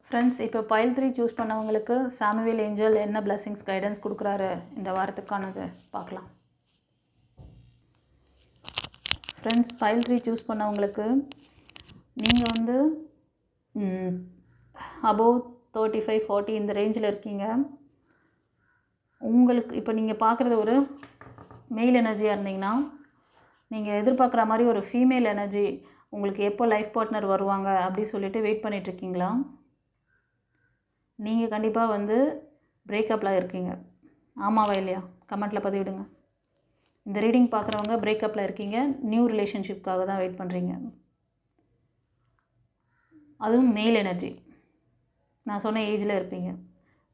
Friends, இப்போ file 3 choose பண்ணவங்களுக்கு Samuel angel என்ன பிளெஸிங்ஸ் கைடன்ஸ் கொடுக்குறாரு இந்த வாரத்துக்கானது பார்க்கலாம். ஃப்ரெண்ட்ஸ், பைல் 3 சூஸ் பண்ணவங்களுக்கு நீங்கள் வந்து அபோவ் 35-40 இந்த ரேஞ்சில் இருக்கீங்க. உங்களுக்கு இப்போ நீங்கள் பார்க்குறது ஒரு மெயில் எனர்ஜியாக இருந்தீங்கன்னா, நீங்கள் எதிர்பார்க்குற மாதிரி ஒரு ஃபீமேல் எனர்ஜி உங்களுக்கு எப்போ லைஃப் பார்ட்னர் வருவாங்க அப்படி சொல்லிட்டு வெயிட் பண்ணிகிட்ருக்கீங்களா? நீங்கள் கண்டிப்பாக வந்து பிரேக்கப்பில் இருக்கீங்க. ஆமாவா இல்லையா? கமெண்ட்டில் பதிவிடுங்க. இந்த ரீடிங் பார்க்குறவங்க பிரேக்கப்பில் இருக்கீங்க, நியூ ரிலேஷன்ஷிப்காக தான் வெயிட் பண்ணுறீங்க. அதுவும் மேல் எனர்ஜி. நான் சொன்ன ஏஜில் இருப்பீங்க.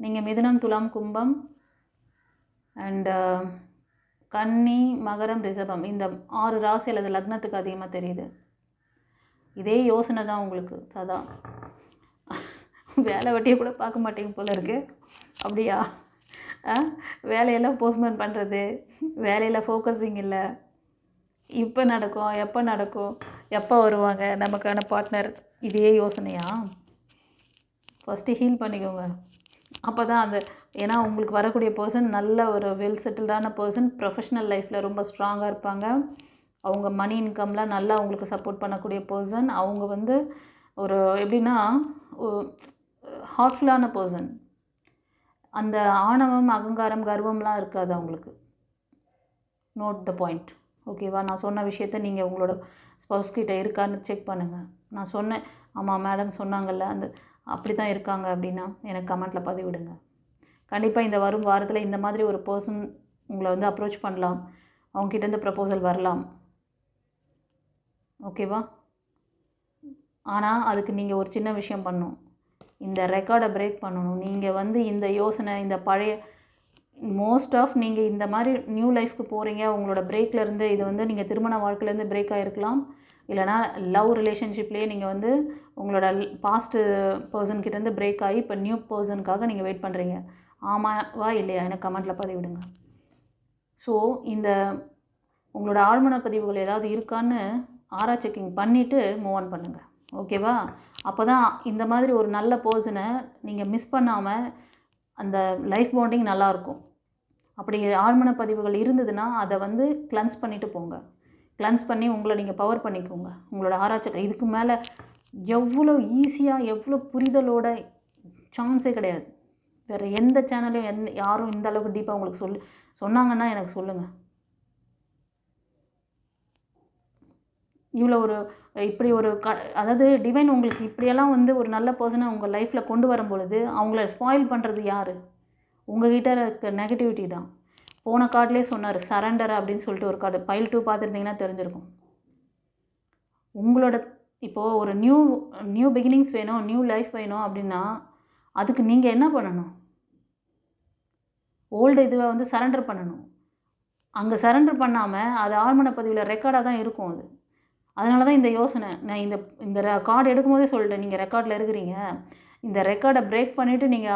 நீங்கள் மிதுனம், துலாம், கும்பம் அண்டு கன்னி, மகரம், ரிஷபம் இந்த 6 ராசி அல்லது லக்னத்துக்கு அதிகமாக தெரியுது. இதே யோசனை தான் உங்களுக்கு. அதான் வேலை வெட்டியை கூட பார்க்க மாட்டேங்க போல இருக்குது. அப்படியா? வேலையெல்லாம் போஸ்ட்போன் பண்ணுறது, வேலையில் ஃபோக்கஸிங் இல்லை. இப்போ நடக்கும், எப்போ நடக்கும், எப்போ வருவாங்க நமக்கான பார்ட்னர், இதே யோசனையா? ஃபஸ்ட்டு ஹீல் பண்ணிக்கோங்க. அப்போ தான் அந்த ஏன்னா உங்களுக்கு வரக்கூடிய பர்சன் நல்ல ஒரு வெல் செட்டில்டான பர்சன், ப்ரொஃபஷ்னல் லைஃப்பில் ரொம்ப ஸ்ட்ராங்காக இருப்பாங்க. அவங்க மணி இன்கம்லாம் நல்லா அவங்களுக்கு சப்போர்ட் பண்ணக்கூடிய பர்சன். அவங்க வந்து ஒரு எப்படின்னா ஹார்ட்ஃபுல்லான பர்சன். அந்த ஆணவம், அகங்காரம், கர்வம்லாம் இருக்காது அவங்களுக்கு. Note the point. ஓகேவா? நான் சொன்ன விஷயத்த நீங்கள் உங்களோட ஸ்பௌஸ் கிட்ட இருக்கான்னு செக் பண்ணுங்கள். நான் சொன்னேன், ஆமாம் மேடம் சொன்னாங்கல்ல, அந்த அப்படி தான் இருக்காங்க அப்படின்னா எனக்கு கமெண்ட்டில் பதிவிடுங்க. கண்டிப்பாக இந்த வரும் வாரத்தில் இந்த மாதிரி ஒரு பர்சன் உங்களை வந்து அப்ரோச் பண்ணலாம். அவங்ககிட்டேருந்து ப்ரப்போசல் வரலாம். ஓகேவா? ஆனால் அதுக்கு நீங்கள் ஒரு சின்ன விஷயம் பண்ணணும். இந்த ரெக்கார்டை பிரேக் பண்ணணும். நீங்கள் வந்து இந்த யோசனை, இந்த பழைய மோஸ்ட் ஆஃப் நீங்கள் இந்த மாதிரி நியூ லைஃப்க்கு போகிறீங்க. உங்களோட பிரேக்லேருந்து இது வந்து நீங்கள் திருமண வாழ்க்கையிலேருந்து பிரேக் ஆகிருக்கலாம். இல்லைனா லவ் ரிலேஷன்ஷிப்லேயே நீங்கள் வந்து உங்களோட பாஸ்ட்டு பர்சன்கிட்டேருந்து பிரேக் ஆகி இப்போ நியூ பர்சனுக்காக நீங்கள் வெயிட் பண்ணுறீங்க. ஆமாவா இல்லையா? எனக்கு கமெண்ட்டில் பதிவிடுங்க. ஸோ இந்த உங்களோட ஆழ்மன பதிவுகள் ஏதாவது இருக்கான்னு செக்கிங் பண்ணிவிட்டு மூவ் ஆன் பண்ணுங்கள். ஓகேவா? அப்போ தான் இந்த மாதிரி ஒரு நல்ல பர்சனை நீங்கள் மிஸ் பண்ணாமல் அந்த லைஃப் பாண்டிங் நல்லாயிருக்கும். அப்படி ஆழ்மன பதிவுகள் இருந்ததுன்னா அதை வந்து கிளன்ஸ் பண்ணிவிட்டு போங்க. கிளன்ஸ் பண்ணி உங்களை நீங்கள் பவர் பண்ணிக்கோங்க. உங்களோட ஆராய்ச்சி இதுக்கு மேலே எவ்வளோ ஈஸியாக, எவ்வளோ புரிதலோட சான்ஸே கிடையாது. வேறு எந்த சேனலையும் யாரும் இந்த அளவுக்கு டீப்பாக உங்களுக்கு சொன்னாங்கன்னா எனக்கு சொல்லுங்கள். இவ்வளோ ஒரு இப்படி ஒரு அதாவது டிவைன் உங்களுக்கு இப்படியெல்லாம் வந்து ஒரு நல்ல பர்சனை உங்கள் லைஃப்பில் கொண்டு வரும் பொழுது அவங்கள ஸ்பாயில் பண்ணுறது யார்? உங்கள்கிட்ட இருக்க நெகட்டிவிட்டி தான். போன கார்ட்லேயே சொன்னார் சரண்டர் அப்படின்னு சொல்லிட்டு ஒரு கார்டு. பைல் 2 பார்த்துருந்தீங்கன்னா தெரிஞ்சிருக்கும். உங்களோட இப்போது ஒரு நியூ பிகினிங்ஸ் வேணும், நியூ லைஃப் வேணும் அப்படின்னா அதுக்கு நீங்கள் என்ன பண்ணணும்? ஓல்டு இதுவை வந்து சரண்டர் பண்ணணும். அங்கே சரண்டர் பண்ணாமல் அது ஆழ்மன பதிவில் ரெக்கார்டாக தான் இருக்கும். அதனால தான் இந்த யோசனை. நான் இந்த கார்டு எடுக்கும்போதே சொல்லிட்டேன், நீங்கள் ரெக்கார்டில் இருக்கிறீங்க. இந்த ரெக்கார்டை பிரேக் பண்ணிவிட்டு நீங்கள்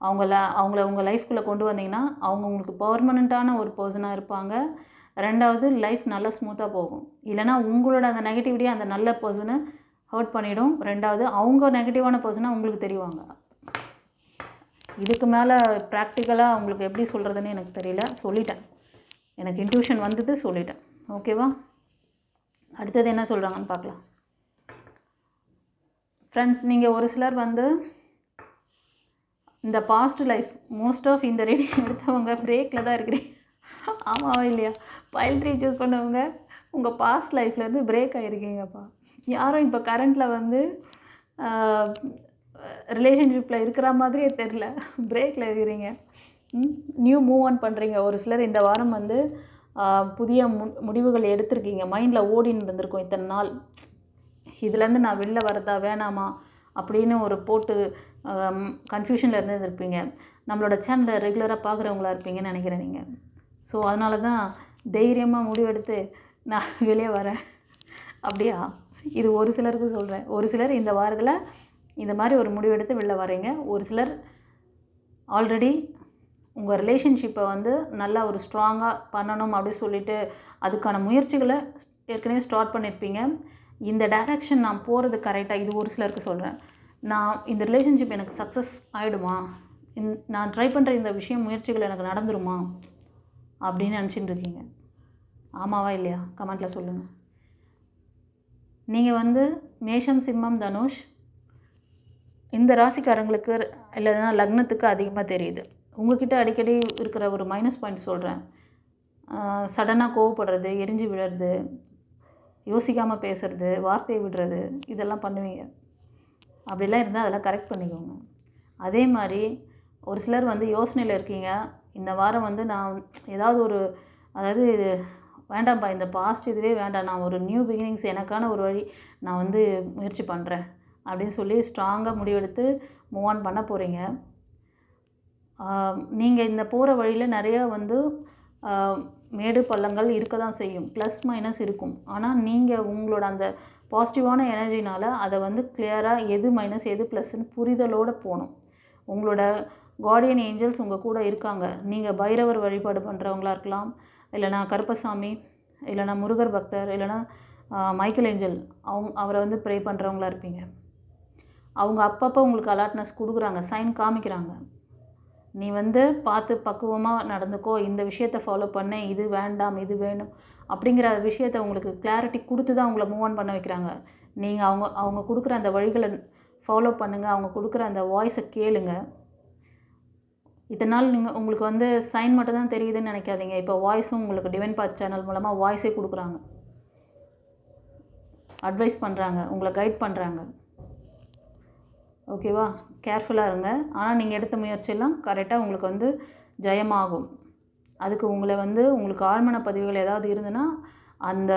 அவங்கள உங்கள் லைஃப்குள்ளே கொண்டு வந்தீங்கன்னா அவங்க உங்களுக்கு பர்மனண்ட்டான ஒரு பர்சனாக இருப்பாங்க. ரெண்டாவது லைஃப் நல்லா ஸ்மூத்தாக போகும். இல்லைனா உங்களோட அந்த நெகட்டிவிட்டியை அந்த நல்ல பர்சனை ஹர்ட் பண்ணிவிடும். ரெண்டாவது அவங்க நெகட்டிவான பர்சனாக உங்களுக்கு தெரிவாங்க. இதுக்கு மேலே ப்ராக்டிக்கலாக அவங்களுக்கு எப்படி சொல்கிறதுன்னு எனக்கு தெரியல. சொல்லிட்டேன், எனக்கு இன்ட்யூஷன் வந்தது, சொல்லிட்டேன். ஓகேவா? அடுத்தது என்ன சொல்கிறாங்கன்னு பார்க்கலாம். ஃப்ரெண்ட்ஸ், நீங்கள் ஒரு சிலர் வந்து இந்த பாஸ்ட் லைஃப் மோஸ்ட் ஆஃப் இந்த ரீடிங் எடுத்தவங்க பிரேக்கில் தான் இருக்கிறீங்க. ஆமாவா இல்லையா? பைல் 3 சூஸ் பண்ணவங்க உங்கள் பாஸ்ட் லைஃப்லேருந்து பிரேக் ஆகிருக்கீங்கப்பா. யாரும் இப்போ கரண்ட்டில் வந்து ரிலேஷன்ஷிப்பில் இருக்கிற மாதிரியே தெரில, பிரேக்கில் இருக்கிறீங்க. நியூ மூவ் ஆன் பண்ணுறீங்க. ஒரு சிலர் இந்த வாரம் வந்து புதிய முடிவுகள் எடுத்திருக்கீங்க. மைண்டில் ஓடின்னு இருந்திருக்கும் இத்தனை நாள். இதுலேருந்து நான் வெளில வரதா வேணாமா அப்படின்னு ஒரு போட்டு கன்ஃபியூஷனில் இருந்துருப்பீங்க. நம்மளோட சேனலை ரெகுலராக பார்க்குறவங்களா இருப்பீங்கன்னு நினைக்கிறேன் நீங்கள். ஸோ அதனால தான் தைரியமாக முடிவெடுத்து நான் வெளியே வரேன். அப்படியா? இது ஒரு சிலருக்கு சொல்கிறேன். ஒரு சிலர் இந்த வாரத்தில் இந்த மாதிரி ஒரு முடிவெடுத்து வெளில வரீங்க. ஒரு சிலர் ஆல்ரெடி உங்கள் ரிலேஷன்ஷிப்பை வந்து நல்லா ஒரு ஸ்ட்ராங்காக பண்ணணும் அப்படின்னு சொல்லிட்டு அதுக்கான முயற்சிகளை ஏற்கனவே ஸ்டார்ட் பண்ணியிருப்பீங்க. இந்த டைரக்ஷன் நான் போகிறது கரெக்டாக, இது ஒரு சிலருக்கு சொல்கிறேன். நான் இந்த ரிலேஷன்ஷிப் எனக்கு சக்ஸஸ் ஆகிடுமா, நான் ட்ரை பண்ணுற இந்த முயற்சிகள் எனக்கு நடந்துருமா அப்படின்னு நினச்சிட்டு இருக்கீங்க. ஆமாவா இல்லையா? கமெண்ட்டில் சொல்லுங்கள். நீங்கள் வந்து மேஷம், சிம்மம், தனுஷ் இந்த ராசிக்காரங்களுக்கு இல்லைன்னா லக்னத்துக்கு அதிகமாக தெரியுது. உங்ககிட்ட அடிக்கடி இருக்கிற ஒரு மைனஸ் பாயிண்ட் சொல்கிறேன். சடனாக கோவப்படுறது, எரிஞ்சு விழுறது, யோசிக்காமல் பேசுகிறது, வார்த்தையை விடுறது, இதெல்லாம் பண்ணுவீங்க. அப்படிலாம் இருந்தால் அதெல்லாம் கரெக்ட் பண்ணிக்கோங்க. அதே மாதிரி ஒரு சிலர் வந்து யோசனையில் இருக்கீங்க, இந்த வாரம் வந்து நான் ஏதாவது ஒரு அதாவது இது வேண்டாம்ப்பா, இந்த பாஸ்ட் இதுவே வேண்டாம், நான் ஒரு நியூ பிகினிங்ஸ் எனக்கான ஒரு வழி நான் வந்து முயற்சி பண்ணுறேன் அப்படின்னு சொல்லி ஸ்ட்ராங்காக முடிவெடுத்து மூவ் ஆன் பண்ண போகிறீங்க. நீங்கள் இந்த போகிற வழியில் நிறையா வந்து மேடு பள்ளங்கள் இருக்க தான் செய்யும், ப்ளஸ் மைனஸ் இருக்கும். ஆனால் நீங்கள் உங்களோட அந்த பாசிட்டிவான எனர்ஜினால் அதை வந்து கிளியராக எது மைனஸ் எது ப்ளஸ்ன்னு புரிதலோடு போகணும். உங்களோட கார்டியன் ஏஞ்சல்ஸ் உங்கள் கூட இருக்காங்க. நீங்கள் பைரவர் வழிபாடு பண்ணுறவங்களா இருக்கலாம், இல்லைனா கருப்பசாமி, இல்லைனா முருகர் பக்தர், இல்லைனா மைக்கேல் ஏஞ்சல் அவரை வந்து ப்ரே பண்ணுறவங்களா இருப்பீங்க. அவங்க அப்பப்போ உங்களுக்கு அலர்ட்னஸ் கொடுக்குறாங்க, சைன் காமிக்கிறாங்க. நீ வந்து பார்த்து பக்குவமாக நடந்துக்கோ, இந்த விஷயத்தை ஃபாலோ பண்ண, இது வேண்டாம் இது வேணும் அப்படிங்கிற விஷயத்தை உங்களுக்கு கிளாரிட்டி கொடுத்து தான் அவங்கள மூவ் ஆன் பண்ண வைக்கிறாங்க. நீங்கள் அவங்க கொடுக்குற அந்த வழிகளை ஃபாலோ பண்ணுங்கள், அவங்க கொடுக்குற அந்த வாய்ஸை கேளுங்க. இதனால் உங்களுக்கு வந்து சைன் மட்டும் தான் தெரியுதுன்னு நினைக்காதீங்க. இப்போ வாய்ஸும் உங்களுக்கு டிவைன் பாத் சேனல் மூலமாக வாய்ஸே கொடுக்குறாங்க, அட்வைஸ் பண்ணுறாங்க, உங்களை கைட் பண்ணுறாங்க. ஓகேவா? கேர்ஃபுல்லாக இருங்க. ஆனால் நீங்கள் எடுத்த முயற்சியெல்லாம் கரெக்டாக உங்களுக்கு வந்து ஜெயமாகும். அதுக்கு உங்களை வந்து உங்களுக்கு ஆழ்மன பதிவுகள் ஏதாவது இருந்துன்னா, அந்த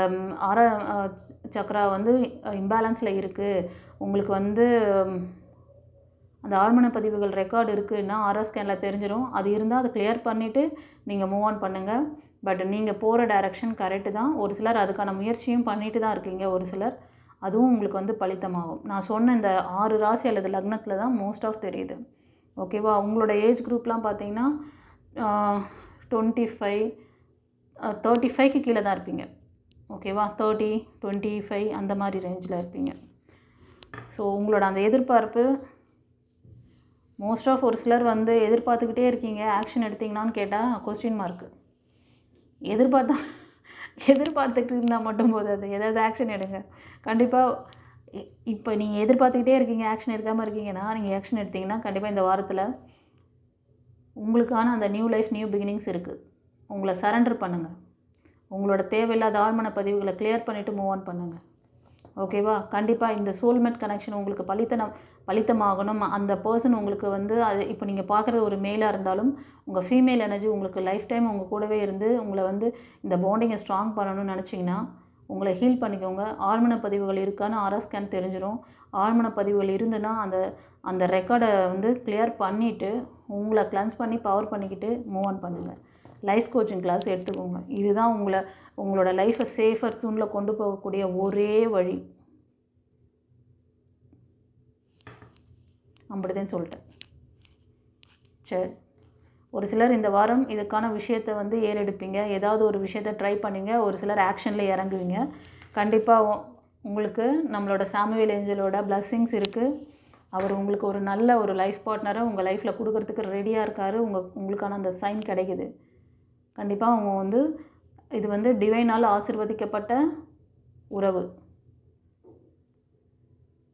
அர சக்கரா வந்து இம்பேலன்ஸில் இருக்குது, உங்களுக்கு வந்து அந்த ஆழ்மன பதிவுகள் ரெக்கார்டு இருக்குதுன்னா ஆர்ஆர் ஸ்கேனில் தெரிஞ்சிடும். அது இருந்தால் அதை கிளியர் பண்ணிவிட்டு நீங்கள் மூவ் ஆன் பண்ணுங்கள். பட் நீங்கள் போகிற டைரெக்ஷன் கரெக்டு தான். ஒரு சிலர் அதுக்கான முயற்சியும் பண்ணிட்டு தான் இருக்கீங்க, ஒரு சிலர் அதுவும் உங்களுக்கு வந்து பலித்தமாகும். நான் சொன்ன இந்த 6 ராசி அல்லது லக்னத்தில் தான் மோஸ்ட் ஆஃப் தெரியுது. ஓகேவா? உங்களோட ஏஜ் குரூப்லாம் பார்த்தீங்கன்னா 25 35க்கு கீழே தான் இருப்பீங்க. ஓகேவா? 30 25 அந்த மாதிரி ரேஞ்சில் இருப்பீங்க. ஸோ உங்களோட அந்த எதிர்பார்ப்பு மோஸ்ட் ஆஃப் ஒரு சிலர் வந்து எதிர்பார்த்துக்கிட்டே இருக்கீங்க, ஆக்ஷன் எடுத்தீங்கன்னான்னு கேட்டால் கொஸ்டின் மார்க்கு. எதிர்பார்த்துட்டு இருந்தால் மட்டும் போதாது, ஏதாவது ஆக்ஷன் எடுங்க. கண்டிப்பாக இப்போ நீங்கள் எதிர்பார்த்துக்கிட்டே இருக்கீங்க, ஆக்ஷன் எடுக்காமல் இருக்கீங்கன்னா, நீங்கள் ஆக்ஷன் எடுத்திங்கன்னா கண்டிப்பாக இந்த வாரத்தில் உங்களுக்கான அந்த நியூ லைஃப், நியூ பிகினிங்ஸ் இருக்குது. உங்களை சரண்டர் பண்ணுங்கள். உங்களோட தேவையில்லாத ஆழ்மன பதிவுகளை கிளியர் பண்ணிவிட்டு மூவ் ஆன் பண்ணுங்கள். ஓகேவா? கண்டிப்பாக இந்த சோல்மேட் கனெக்ஷன் உங்களுக்கு பலித்தமாகணும். அந்த பர்சன் உங்களுக்கு வந்து அது இப்போ நீங்கள் பார்க்குறது ஒரு மேலாக இருந்தாலும் உங்கள் ஃபீமேல் எனர்ஜி உங்களுக்கு லைஃப் டைம் உங்கள் கூடவே இருந்து உங்களை வந்து இந்த பாண்டிங்கை ஸ்ட்ராங் பண்ணணும்னு நினச்சிங்கன்னா உங்களை ஹீல் பண்ணிக்கோங்க. ஆழ்மன பதிவுகள் இருக்கான்னு ஆர்ஆர் ஸ்கேன் தெரிஞ்சிடும். ஆழ்மன பதிவுகள் இருந்துன்னா அந்த ரெக்கார்டை வந்து கிளியர் பண்ணிவிட்டு உங்களை கிளன்ஸ் பண்ணி பவர் பண்ணிக்கிட்டு மூவ் ஆன் பண்ணுங்கள். லைஃப் கோச்சிங் கிளாஸ் எடுத்துக்கோங்க. இதுதான் உங்களோட லைஃப்பை சேஃபர் ஜோனில் கொண்டு போகக்கூடிய ஒரே வழி. அப்படிதான் சொல்லிட்டேன். சரி, ஒரு சிலர் இந்த வாரம் இதுக்கான விஷயத்தை வந்து ஏறெடுப்பீங்க, ஏதாவது ஒரு விஷயத்தை ட்ரை பண்ணுங்க. ஒரு சிலர் ஆக்ஷனில் இறங்குவீங்க. கண்டிப்பாக உங்களுக்கு நம்மளோட சாமுவேல் ஏஞ்சலோட பிளஸ்ஸிங்ஸ் இருக்குது. அவர் உங்களுக்கு ஒரு நல்ல ஒரு லைஃப் பார்ட்னரை உங்கள் லைஃப்பில் கொடுக்கறதுக்கு ரெடியாக இருக்கார். உங்களுக்கான அந்த சைன் கிடைக்குது. கண்டிப்பாக அவங்க வந்து இது வந்து டிவைனால் ஆசீர்வதிக்கப்பட்ட உறவு.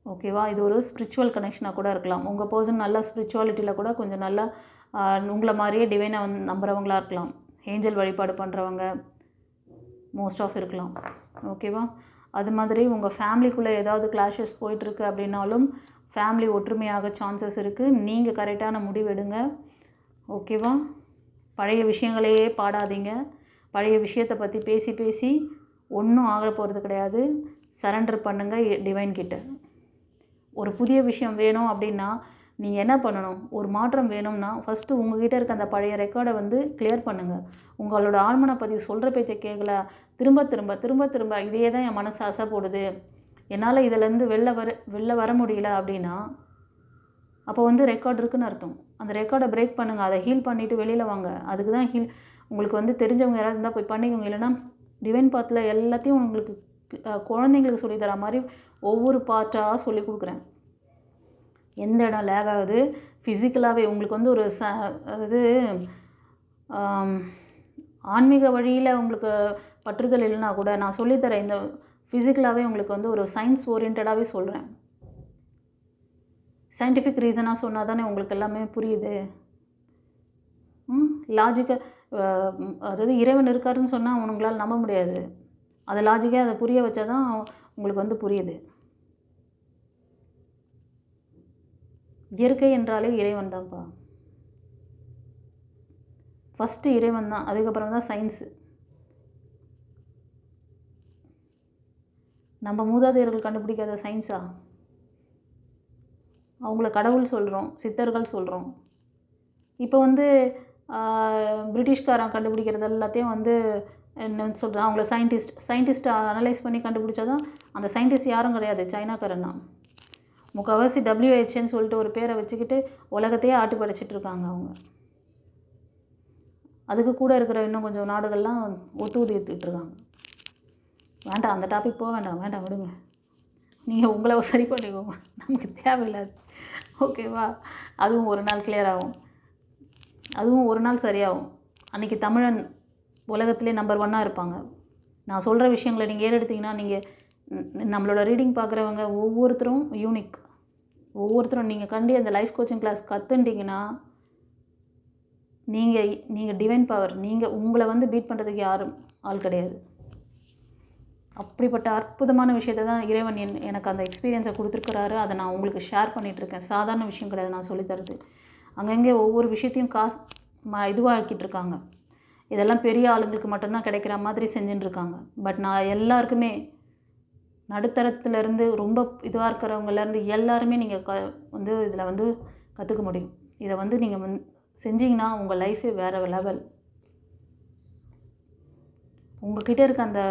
ஓகேவா? இது ஒரு ஸ்பிரிச்சுவல் கனெக்ஷனாக கூட இருக்கலாம். உங்கள் பர்சன் நல்லா ஸ்பிரிச்சுவாலிட்டியில் கூட கொஞ்சம் நல்லா உங்களை மாதிரியே டிவைனை வந்து நம்புகிறவங்களாக இருக்கலாம். ஏஞ்சல் வழிபாடு பண்ணுறவங்க மோஸ்ட் ஆஃப் இருக்கலாம். ஓகேவா? அது மாதிரி உங்கள் ஃபேமிலிக்குள்ளே ஏதாவது கிளாஷஸ் போயிட்டுருக்கு அப்படின்னாலும் ஃபேமிலி ஒற்றுமையாக சான்சஸ் இருக்குது. நீங்கள் கரெக்டான முடிவு எடுங்க. ஓகேவா? பழைய விஷயங்களையே பாடாதீங்க. பழைய விஷயத்தை பற்றி பேசி ஒன்றும் ஆக போகிறது கிடையாது. சரண்டர் பண்ணுங்கள் டிவைன் கிட்ட. ஒரு புதிய விஷயம் வேணும் அப்படின்னா நீங்கள் என்ன பண்ணணும்? ஒரு மாற்றம் வேணும்னா ஃபஸ்ட்டு உங்கள்கிட்ட இருக்க அந்த பழைய ரெக்கார்டை வந்து கிளியர் பண்ணுங்கள். உங்களோட ஆழ்மன பதிவு சொல்கிற பேச்சை கேட்கல, திரும்ப இதையே தான் என் மனசு ஆசை போடுது, என்னால் இதிலேருந்து வெளில வர முடியல அப்படின்னா அப்போ வந்து ரெக்கார்டு இருக்குதுன்னு அர்த்தம். அந்த ரெக்கார்டை பிரேக் பண்ணுங்கள். அதை ஹீல் பண்ணிவிட்டு வெளியில் வாங்க. அதுக்கு தான் உங்களுக்கு வந்து தெரிஞ்சவங்க யாராவது இருந்தால் போய் பண்ணிக்கோங்க. இல்லைனா டிவைன் பாத்தில் எல்லாத்தையும் உங்களுக்கு குழந்தைங்களுக்கு சொல்லித்தர மாதிரி ஒவ்வொரு பார்ட்டாக சொல்லி கொடுக்குறேன். எந்த இடம் லேக் ஆகுது ஃபிசிக்கலாகவே உங்களுக்கு வந்து ஒரு அதாவது ஆன்மீக வழியில் உங்களுக்கு பற்றுதல் இல்லைனா கூட நான் சொல்லித்தரேன் இந்த ஃபிசிக்கலாகவே உங்களுக்கு வந்து ஒரு சயின்ஸ் ஓரியன்டாகவே சொல்கிறேன். சயின்டிஃபிக் ரீசனாக சொன்னால் தானே உங்களுக்கு எல்லாமே புரியுது. லாஜிக்காக அதாவது இறைவன் இருக்காருன்னு சொன்னால் உங்களால் நம்ப முடியாது. அதை லாஜிக்காக அதை புரிய வச்சா தான் உங்களுக்கு வந்து புரியுது. இயற்கை என்றாலே இறைவன் தான்ப்பா. ஃபஸ்ட்டு இறைவன் தான், அதுக்கப்புறம் தான் சயின்ஸு. நம்ம மூதாதையர்கள் கண்டுபிடிக்காத சயின்ஸா? அவங்கள கடவுள் சொல்கிறோம், சித்தர்கள் சொல்கிறோம். இப்போ வந்து பிரிட்டிஷ்காரன் கண்டுபிடிக்கிறது எல்லாத்தையும் வந்து என்ன சொல்கிறேன், அவங்கள சயின்டிஸ்ட்டை அனலைஸ் பண்ணி கண்டுபிடிச்சா தான் அந்த சயின்டிஸ்ட் யாரும் கிடையாது, சைனாக்காரன் தான். முக்கால்வாசி WHன்னு சொல்லிட்டு ஒரு பேரை வச்சுக்கிட்டு உலகத்தையே ஆட்டி படைச்சிட்ருக்காங்க அவங்க. அதுக்கு கூட இருக்கிற இன்னும் கொஞ்சம் நாடுகள்லாம் ஒத்துழைத்துட்ருக்காங்க. வேண்டாம், அந்த டாபிக் போக வேண்டாம், விடுங்க. நீங்கள் உங்களை சரி பண்ணிக்கோங்க, நமக்கு தேவையில்லாது. ஓகேவா? அதுவும் ஒரு நாள் கிளியர் ஆகும், அதுவும் ஒரு நாள் சரியாகும். அன்றைக்கி தமிழன் உலகத்திலே நம்பர் 1 இருப்பாங்க. நான் சொல்கிற விஷயங்களை நீங்கள் ஏறெடுத்திங்கன்னா, நீங்கள் நம்மளோட ரீடிங் பார்க்குறவங்க ஒவ்வொருத்தரும் யூனிக். ஒவ்வொருத்தரும் நீங்கள் அந்த லைஃப் கோச்சிங் கிளாஸ் கற்றுண்டிங்கன்னா நீங்கள் டிவைன் பவர். உங்களை வந்து பீட் பண்ணுறதுக்கு யாரும் ஆள் கிடையாது. அப்படிப்பட்ட அற்புதமான விஷயத்தை தான் இறைவன் எனக்கு அந்த எக்ஸ்பீரியன்ஸை கொடுத்துருக்குறாரு. அதை நான் உங்களுக்கு ஷேர் பண்ணிகிட்ருக்கேன். சாதாரண விஷயம் கிடையாது நான் சொல்லித்தரது. அங்கங்கே ஒவ்வொரு விஷயத்தையும் இதுவாக்கிட்டுருக்காங்க. இதெல்லாம் பெரிய ஆளுங்களுக்கு மட்டும்தான் கிடைக்கிற மாதிரி செஞ்சுட்டுருக்காங்க. பட் நான் எல்லாருக்குமே, நடுத்தரத்துலேருந்து ரொம்ப இதுவாக இருக்கிறவங்கலேருந்து எல்லாருமே நீங்கள் வந்து இதில் வந்து கற்றுக்க முடியும். இதை வந்து நீங்கள் செஞ்சிங்கன்னா உங்கள் லைஃபே வேறு லெவல். உங்கள்கிட்ட இருக்க அந்த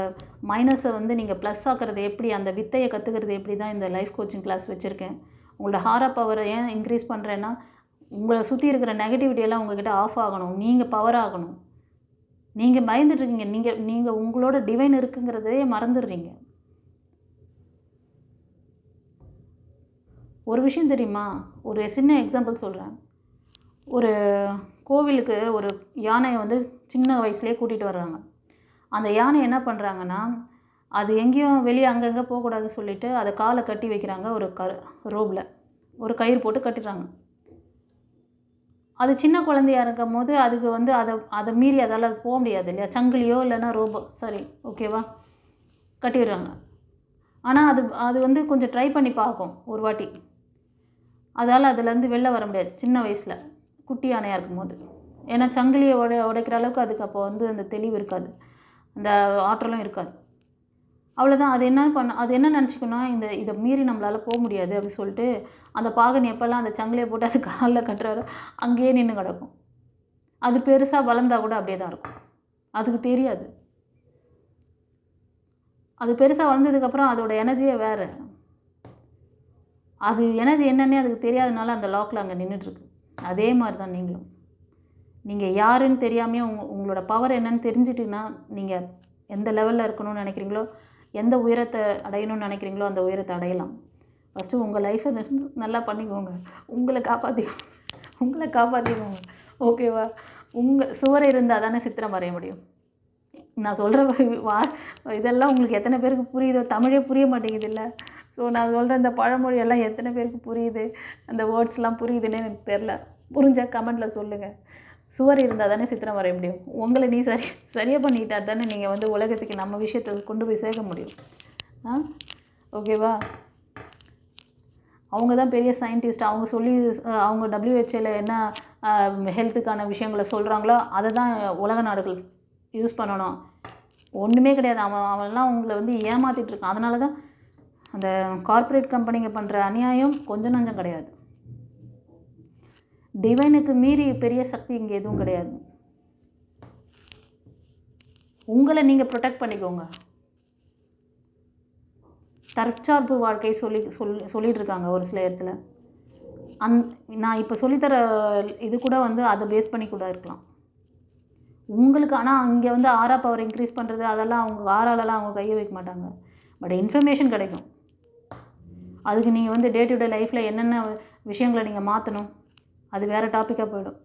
மைனஸை வந்து நீங்கள் ப்ளஸ் ஆக்கிறது எப்படி, அந்த வித்தையை கற்றுக்கிறது எப்படி தான் இந்த லைஃப் கோச்சிங் கிளாஸ் வச்சுருக்கேன். உங்களோட ஹாரா பவரை ஏன் இன்க்ரீஸ் பண்ணுறேன்னா, உங்களை சுற்றி இருக்கிற நெகட்டிவிட்டியெல்லாம் உங்கள்கிட்ட ஆஃப் ஆகணும், நீங்கள் பவர் ஆகணும். நீங்கள் பயந்துட்டுருக்கீங்க, நீங்கள் உங்களோட டிவைன் இருக்குங்கிறதே மறந்துடுறீங்க. ஒரு விஷயம் தெரியுமா, ஒரு சின்ன எக்ஸாம்பிள் சொல்கிறேன். ஒரு கோவிலுக்கு ஒரு யானையை வந்து சின்ன வயசுலேயே கூட்டிகிட்டு வர்றாங்க. அந்த யானை என்ன பண்ணுறாங்கன்னா, அது எங்கேயும் வெளியே அங்கங்கே போகக்கூடாதுன்னு சொல்லிவிட்டு அதை காலை கட்டி வைக்கிறாங்க. ஒரு ரோப்பில் ஒரு கயிறு போட்டு கட்டிடுறாங்க. அது சின்ன குழந்தையாக இருக்கும் போது அதுக்கு வந்து அதை மீறி அதால் போக முடியாது இல்லையா, சங்கிலியோ இல்லைன்னா ரோபோ சரி ஓகேவா கட்டிடுறாங்க. ஆனால் அது வந்து கொஞ்சம் ட்ரை பண்ணி பார்க்கும் ஒரு வாட்டி. அதால் அதுலேருந்து வெளில வர முடியாது சின்ன வயசில், குட்டி யானையாக இருக்கும்போது. ஏன்னா சங்கிலியை உடைக்கிற அளவுக்கு அதுக்கு அப்போ வந்து அந்த தெளிவு இருக்காது, அந்த ஆற்றலும் இருக்காது. அவ்வளோதான். அது என்ன நினச்சிக்கணும், இதை மீறி நம்மளால் போக முடியாது அப்படின்னு சொல்லிட்டு அந்த பாகன் எப்போல்லாம் அந்த சங்கிலியை போட்டு அது காலில் கட்டுறாரோ அங்கேயே நின்று கிடக்கும். அது பெருசாக வளர்ந்தா கூட அப்படியே தான் இருக்கும், அதுக்கு தெரியாது. அது பெருசாக வளர்ந்ததுக்கப்புறம் அதோட எனர்ஜியே வேறு. அது எனர்ஜி என்னன்னே அதுக்கு தெரியாதனால அந்த லாக்கில் அங்கே நின்றுட்டுருக்கு. அதே மாதிரி தான் நீங்களும். நீங்கள் யாருன்னு தெரியாமையே உங்களோட பவர் என்னன்னு தெரிஞ்சிட்டிங்கன்னா, நீங்கள் எந்த லெவலில் இருக்கணும்னு நினைக்கிறீங்களோ, எந்த உயரத்தை அடையணும்னு நினைக்கிறீங்களோ அந்த உயரத்தை அடையலாம். ஃபஸ்ட்டு உங்கள் லைஃப்பை நல்லா பண்ணிக்கோங்க, உங்களை காப்பாற்றிக்கோங்க. ஓகேவா? உங்கள் சுவர் இருந்தால் தானே சித்திரம் வரைய முடியும். நான் சொல்கிற இதெல்லாம் உங்களுக்கு எத்தனை பேருக்கு புரியுதோ, தமிழே புரிய மாட்டேங்குது இல்லை. ஸோ நான் சொல்கிற இந்த பழமொழியெல்லாம் எத்தனை பேருக்கு புரியுது, அந்த வேர்ட்ஸ்லாம் புரியுதுன்னு எனக்கு தெரில. புரிஞ்சால் கமெண்ட்டில் சொல்லுங்கள். சுவர் இருந்தால் தானே சித்திரம் வரைய முடியும். உங்களை நீ சரியாக பண்ணிக்கிட்டா தானே நீங்கள் வந்து உலகத்துக்கு நம்ம விஷயத்தை கொண்டு போய் சேர்க்க முடியும். ஓகேவா? அவங்க தான் பெரிய சயின்டிஸ்ட். அவங்க WHO என்ன ஹெல்த்துக்கான விஷயங்களை சொல்கிறாங்களோ அதை தான் உலக நாடுகள் யூஸ் பண்ணணும். ஒன்றுமே கிடையாது. அவன்லாம் உங்களை வந்து ஏமாற்றிட்டுருக்கான். அதனால தான் அந்த கார்ப்பரேட் கம்பெனிங்க பண்ணுற அநியாயம் கொஞ்சம் நஞ்சம் கிடையாது. டிவைனுக்கு மீறி பெரிய சக்தி இங்கே எதுவும் கிடையாது. உங்களை நீங்கள் ப்ரொடெக்ட் பண்ணிக்கோங்க. தற்சார்பு வாழ்க்கை சொல்லிட்டு இருக்காங்க ஒரு சில இடத்துல. நான் இப்போ சொல்லித்தர இது கூட வந்து அதை பேஸ் பண்ணி கூட இருக்கலாம் உங்களுக்கு. ஆனால் இங்கே வந்து ஆரா பவர் இன்க்ரீஸ் பண்ணுறது அதெல்லாம் அவங்க ஆறாலெல்லாம் அவங்க கையை வைக்க மாட்டாங்க. பட் இன்ஃபர்மேஷன் கிடைக்கும். அதுக்கு நீங்கள் வந்து டே டு டே லைஃப்பில் என்னென்ன விஷயங்களை நீங்கள் மாற்றணும், அது வேறு டாப்பிக்காக போயிடும்.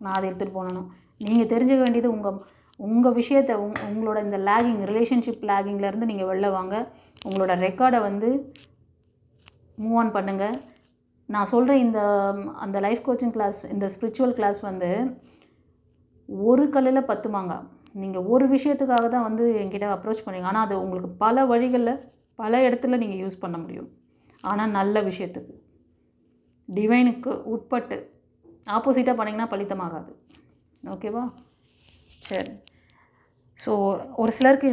நான் அதை எடுத்துகிட்டு போனணும். நீங்கள் தெரிஞ்சுக்க வேண்டியது உங்கள் விஷயத்தை உங்களோட இந்த ரிலேஷன்ஷிப் லேகிங்லேருந்து நீங்கள் வெளில வாங்க. உங்களோட ரெக்கார்டை வந்து மூவ் ஆன் பண்ணுங்கள். நான் சொல்கிற அந்த லைஃப் கோச்சிங் கிளாஸ், இந்த ஸ்பிரிச்சுவல் கிளாஸ் வந்து ஒரு கல்லில் 10 மாங்காய். நீங்கள் ஒரு விஷயத்துக்காக தான் வந்து என்கிட்ட அப்ரோச் பண்ணுவீங்க. ஆனால் அது உங்களுக்கு பல வழிகளில் பல இடத்துல நீங்கள் யூஸ் பண்ண முடியும். ஆனால் நல்ல விஷயத்துக்கு, டிவைனுக்கு உட்பட்டு ஆப்போசிட்டாக பண்ணிங்கன்னா பலித்தமாகாது. ஓகேவா? சரி. ஸோ ஒரு சிலருக்கு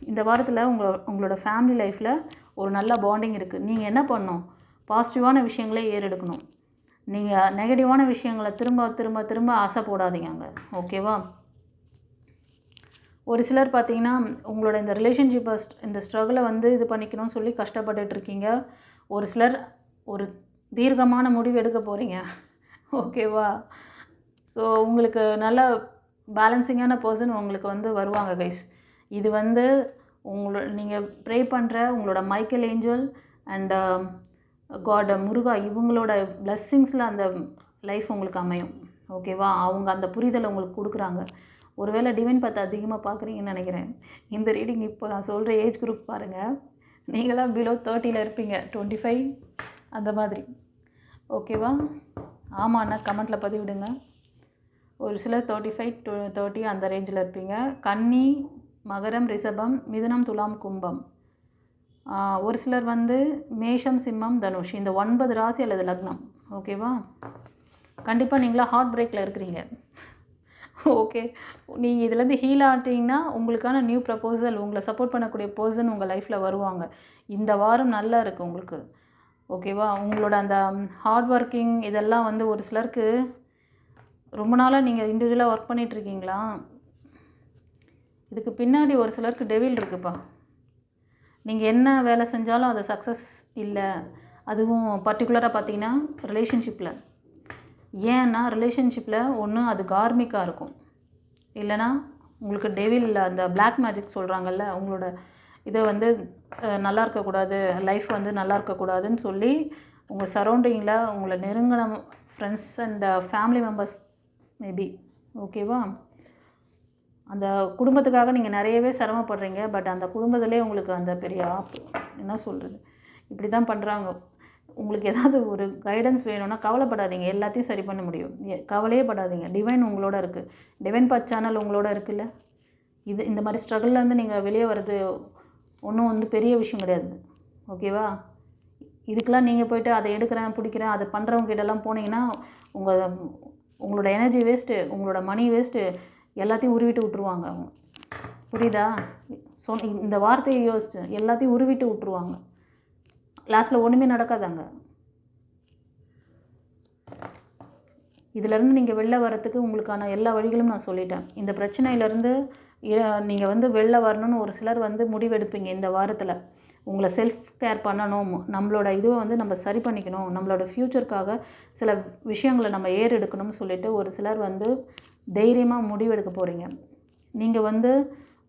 இந்த வாரத்தில் உங்களோட ஃபேமிலி லைஃப்பில் ஒரு நல்ல பாண்டிங் இருக்குது. நீங்கள் என்ன பண்ணணும்? பாசிட்டிவான விஷயங்களே ஏறெடுக்கணும். நீங்கள் நெகட்டிவான விஷயங்களை திரும்ப திரும்ப திரும்ப ஆசை போடாதீங்க அங்கே. ஓகேவா? ஒரு சிலர் பார்த்தீங்கன்னா உங்களோட இந்த ரிலேஷன்ஷிப்பை இந்த ஸ்ட்ரகிளை வந்து இது பண்ணிக்கணும்னு சொல்லி கஷ்டப்பட்டுட்ருக்கீங்க. ஒரு சிலர் ஒரு தீர்க்கமான முடிவு எடுக்க போகிறீங்க. ஓகேவா? ஸோ உங்களுக்கு நல்ல பேலன்சிங்கான பர்சன் உங்களுக்கு வந்து வருவாங்க கைஸ். இது வந்து நீங்கள் ப்ரே பண்ணுற உங்களோட மைக்கேல் ஏஞ்சல் அண்ட் காட் முருகா இவங்களோட பிளெஸ்ஸிங்ஸில் அந்த லைஃப் உங்களுக்கு அமையும். ஓகேவா? அவங்க அந்த புரிதலை உங்களுக்கு கொடுக்குறாங்க. ஒருவேளை டிவைன் பார்த்து அதிகமாக பார்க்குறீங்கன்னு நினைக்கிறேன். இந்த ரீடிங் இப்போ நான் சொல்கிற ஏஜ் குரூப் பாருங்கள். நீங்களாம் பிலோ 30 இருப்பீங்க, 25 அந்த மாதிரி. ஓகேவா? ஆமாண்ணா கமெண்ட்டில் பதிவிடுங்க. ஒரு சிலர் 35 to 30 அந்த ரேஞ்சில் இருப்பீங்க. கன்னி, மகரம், ரிஷபம், மிதுனம், துலாம், கும்பம். ஒரு சிலர் வந்து மேஷம், சிம்மம், தனுஷ் இந்த 9 ராசி அல்லது லக்னம். ஓகேவா? கண்டிப்பாக நீங்களாம் ஹார்ட் பிரேக்கில் இருக்கிறீங்க. ஓகே, நீங்கள் இதுலேருந்து ஹீல் ஆகிட்டீங்கன்னா உங்களுக்கான நியூ ப்ரப்போசல், உங்களை சப்போர்ட் பண்ணக்கூடிய பர்சன் உங்கள் லைஃப்பில் வருவாங்க. இந்த வாரம் நல்லா இருக்குது உங்களுக்கு. ஓகேவா? உங்களோட அந்த ஹார்ட் ஒர்க்கிங் இதெல்லாம் வந்து ஒரு சிலருக்கு ரொம்ப நாளாக நீங்கள் இண்டிவிஜுவலாக ஒர்க் பண்ணிகிட்ருக்கீங்களா? இதுக்கு பின்னாடி ஒரு சிலருக்கு டெவில் இருக்குப்பா. நீங்கள் என்ன வேலை செஞ்சாலும் அது சக்ஸஸ் இல்லை. அதுவும் பர்டிகுலராக பார்த்தீங்கன்னா ரிலேஷன்ஷிப்பில். ஏன்னா ரிலேஷன்ஷிப்பில் ஒன்று அது கார்மிக்காக இருக்கும், இல்லைனா உங்களுக்கு டெவில் அந்த பிளாக் மேஜிக் சொல்கிறாங்கல்ல, உங்களோட இதை வந்து நல்லா இருக்கக்கூடாது, லைஃப் வந்து நல்லா இருக்கக்கூடாதுன்னு சொல்லி உங்கள் சரௌண்டிங்கில் உங்களை நெருங்கின friends and family members maybe. ஓகேவா? அந்த குடும்பத்துக்காக நீங்கள் நிறையவே சிரமப்படுறீங்க. பட் அந்த குடும்பத்திலே உங்களுக்கு அந்த பெரிய என்ன சொல்கிறது, இப்படி தான் பண்ணுறாங்க. உங்களுக்கு ஏதாவது ஒரு கைடன்ஸ் வேணும்னா கவலைப்படாதீங்க, எல்லாத்தையும் சரி பண்ண முடியும். கவலையே படாதீங்க. டிவைன் உங்களோட இருக்குது. டிவைன் பாத் சேனல் உங்களோட இருக்குல்ல. இந்த மாதிரி ஸ்ட்ரகிள்லேருந்து நீங்கள் வெளியே வர்றது ஒன்றும் வந்து பெரிய விஷயம் கிடையாது. ஓகேவா? இதுக்கெலாம் நீங்கள் போய்ட்டு அதை எடுக்கிறேன் பிடிக்கிறேன் அதை பண்ணுறவங்க கிட்டலாம் போனீங்கன்னா உங்களோட எனர்ஜி வேஸ்ட்டு, உங்களோட மணி வேஸ்ட்டு, எல்லாத்தையும் உருவிட்டு விட்ருவாங்க அவங்க. புரியுதா? இந்த வார்த்தையை யோசிச்சு எல்லாத்தையும் உருவிட்டு விட்ருவாங்க. லாஸ்ட்டில் ஒன்றுமே நடக்காதாங்க. இதிலேருந்து நீங்கள் வெளில வர்றதுக்கு உங்களுக்கான எல்லா வழிகளும் நான் சொல்லிட்டேன். இந்த பிரச்சனையிலேருந்து நீங்கள் வந்து வெளில வரணும்னு ஒரு சிலர் வந்து முடிவெடுப்பீங்க இந்த வாரத்தில். உங்களை செல்ஃப் கேர் பண்ணணும், நம்மளோட இதுவை வந்து நம்ம சரி பண்ணிக்கணும், நம்மளோட ஃப்யூச்சருக்காக சில விஷயங்களை நம்ம ஏறெடுக்கணும்னு சொல்லிட்டு ஒரு சிலர் வந்து தைரியமாக முடிவெடுக்க போகிறீங்க. நீங்கள் வந்து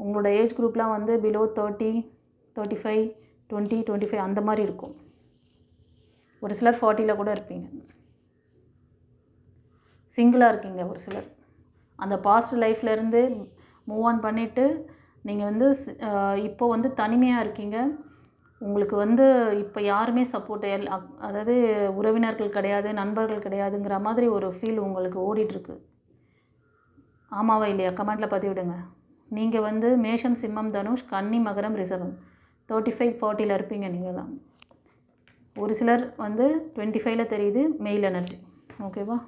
உங்களோட ஏஜ் குரூப்லாம் வந்து பிலோ 30, 35, 20, 25 அந்த மாதிரி இருக்கும். ஒரு சிலர் 40 கூட இருப்பீங்க. சிங்கிளாக இருக்கீங்க ஒரு சிலர். அந்த பாஸ்ட் லைஃப்லேருந்து மூவ் ஆன் பண்ணிவிட்டு நீங்கள் வந்து இப்போ வந்து தனிமையாக இருக்கீங்க. உங்களுக்கு வந்து இப்போ யாருமே சப்போர்ட் அதாவது உறவினர்கள் கிடையாது, நண்பர்கள் கிடையாதுங்கிற மாதிரி ஒரு ஃபீல் உங்களுக்கு ஓடிட்டுருக்கு. ஆமாவா இல்லையா? கமெண்ட்டில் பதிவிடுங்க. நீங்கள் வந்து மேஷம், சிம்மம், தனுஷ், கன்னி, மகரம், ரிஷபம் 35, 40 இருப்பீங்க நீங்கள் தான். ஒரு சிலர் வந்து 25 தெரியுது மெயில் எனர்ஜி. ஓகேவா?